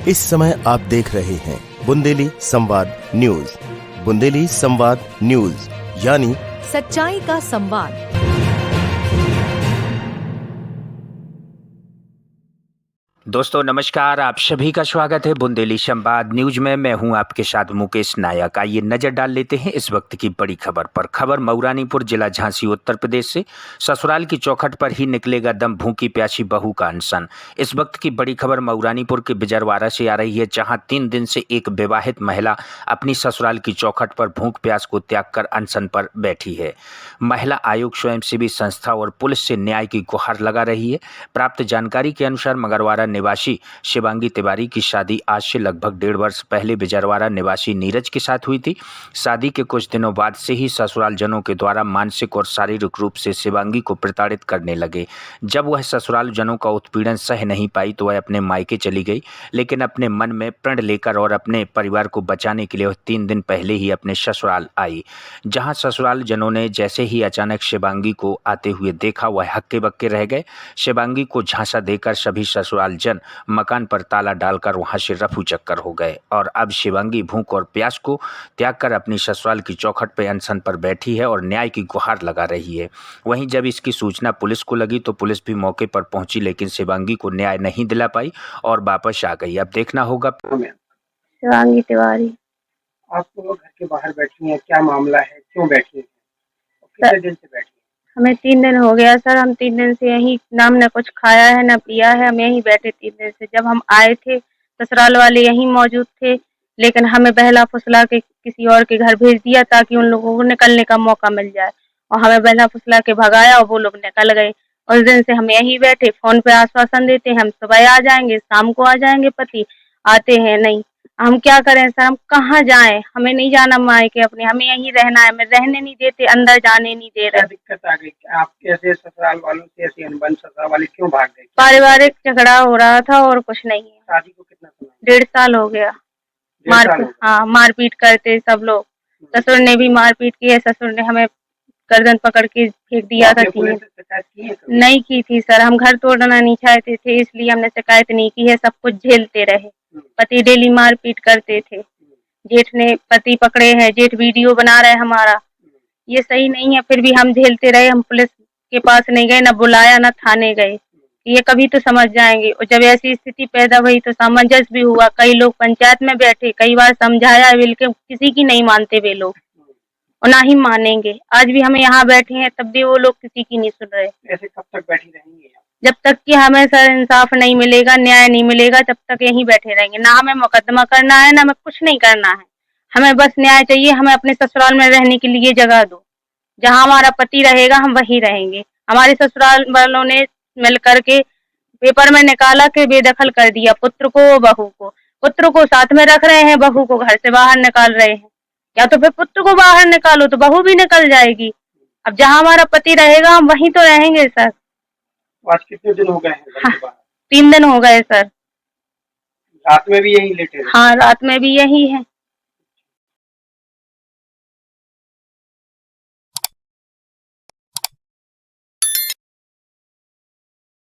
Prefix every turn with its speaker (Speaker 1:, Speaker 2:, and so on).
Speaker 1: इस समय आप देख रहे हैं बुंदेली संवाद न्यूज। बुंदेली संवाद न्यूज यानी
Speaker 2: सच्चाई का संवाद।
Speaker 3: दोस्तों नमस्कार, आप सभी का स्वागत है बुंदेली संवाद न्यूज में। मैं हूं आपके साथ मुकेश नायक। आइए नजर डाल लेते हैं इस वक्त की बड़ी खबर पर। खबर मऊरानीपुर जिला झांसी उत्तर प्रदेश से। ससुराल की चौखट पर ही निकलेगा दम, भूखी प्यासी बहू का अनशन। इस वक्त की बड़ी खबर मऊरानीपुर के बिजरवाड़ा से आ रही है, जहां 3 दिन से एक विवाहित महिला अपनी ससुराल की चौखट पर भूख प्यास को त्याग कर अनशन पर बैठी है। महिला आयोग, स्वयंसेवी संस्था और पुलिस से न्याय की गुहार लगा रही है। प्राप्त जानकारी के अनुसार मगरवाड़ा निवासी शिवांगी तिवारी की शादी आज से लगभग 1.5 वर्ष पहले बिजरवाड़ा निवासी नीरज के साथ हुई थी। शादी के कुछ दिनों बाद से ही ससुराल जनों के द्वारा मानसिक और शारीरिक रूप से शिवांगी को प्रताड़ित करने लगे। जब वह ससुराल जनों का उत्पीड़न सह नहीं पाई तो वह अपने मायके चली गई, लेकिन अपने मन में प्रण लेकर और अपने परिवार को बचाने के लिए वह 3 दिन पहले ही अपने ससुराल आई। जहां ससुराल जनों ने जैसे ही अचानक शिवांगी को आते हुए देखा, वह हक्के बक्के रह गए। शिवांगी को झांसा देकर सभी ससुराल जन मकान पर ताला डालकर वहां से रफू चक्कर हो गए और अब शिवांगी भूख और प्यास को त्याग कर अपनी ससुराल की चौखट पर अनशन पर बैठी है और न्याय की गुहार लगा रही है। वहीं जब इसकी सूचना पुलिस को लगी तो पुलिस भी मौके पर पहुंची, लेकिन शिवांगी को न्याय नहीं दिला पाई और वापस आ गई। अब देखना होगा।
Speaker 4: शिवांगी तिवारी।
Speaker 5: आप घर के बाहर बैठी हैं, क्या मामला है, क्यों बैठी हैं, कितने दिन से बैठी हैं?
Speaker 4: हमें 3 दिन हो गया सर। हम 3 दिन से यहीं, ना हमने कुछ खाया है ना पिया है, हम यहीं बैठे 3 दिन से। जब हम आए थे ससुराल वाले यहीं मौजूद थे, लेकिन हमें बहला फुसला के किसी और के घर भेज दिया ताकि उन लोगों को निकलने का मौका मिल जाए, और हमें बहला फुसला के भगाया और वो लोग निकल गए। उस दिन से हम यहीं बैठे, फोन पे आश्वासन देते हैं हम सुबह आ जाएंगे, शाम को आ जाएंगे, पति आते हैं नहीं। हम क्या करें सर, हम कहाँ जाएं? हमें नहीं जाना मायके अपने, हमें यहीं रहना है। हमें रहने नहीं देते, अंदर जाने नहीं दे रहे।
Speaker 5: दिक्कत आ गई? आप कैसे ससुराल वालों से ऐसी अनबन, ससुराल वाले क्यों भाग गए?
Speaker 4: पारिवारिक झगड़ा हो रहा था और कुछ नहीं है।
Speaker 5: शादी को कितना समय?
Speaker 4: 1.5 साल हो गया। मारपीट करते सब लोग। ससुर ने भी मारपीट की है। ससुर ने हमें गर्दन पकड़ के फेंक दिया था। नहीं की थी सर, हम घर तोड़ना नहीं चाहते थे, इसलिए हमने शिकायत नहीं की है। सब कुछ झेलते रहे। पति डेली मारपीट करते थे। जेठ ने पति पकड़े हैं, जेठ वीडियो बना रहे हमारा। ये सही नहीं है, फिर भी हम झेलते रहे। हम पुलिस के पास नहीं गए, न बुलाया, न थाने गए। ये कभी तो समझ जाएंगे। और जब ऐसी स्थिति पैदा हुई तो सामंजस्य भी हुआ। कई लोग पंचायत में बैठे, कई बार समझाया, बिल्कुल किसी की नहीं मानते वे लोग, और ना ही मानेंगे। आज भी हम यहाँ बैठे हैं तब भी वो लोग किसी की नहीं सुन रहे।
Speaker 5: ऐसे कब तक बैठी रहेंगे?
Speaker 4: जब तक कि हमें सर इंसाफ नहीं मिलेगा, न्याय नहीं मिलेगा, तब तक यहीं बैठे रहेंगे। ना हमें मुकदमा करना है, ना हमें कुछ नहीं करना है। हमें बस न्याय चाहिए। हमें अपने ससुराल में रहने के लिए जगह दो। जहाँ हमारा पति रहेगा हम वहीं रहेंगे। हमारे ससुराल वालों ने मिल करके पेपर में निकाला के बेदखल कर दिया पुत्र को, बहू को। पुत्र को साथ में रख रहे हैं, बहू को घर से बाहर निकाल रहे हैं। या तो फिर पुत्र को बाहर निकालो तो बहू भी निकल जाएगी। अब जहाँ हमारा पति रहेगा हम वहीं तो रहेंगे सर।
Speaker 5: आज कितने दिन हो गए हैं घर के बाहर?
Speaker 4: 3 दिन हो गए सर।
Speaker 5: रात में भी यही लेटे रहे?
Speaker 4: हाँ, रात में भी यही है।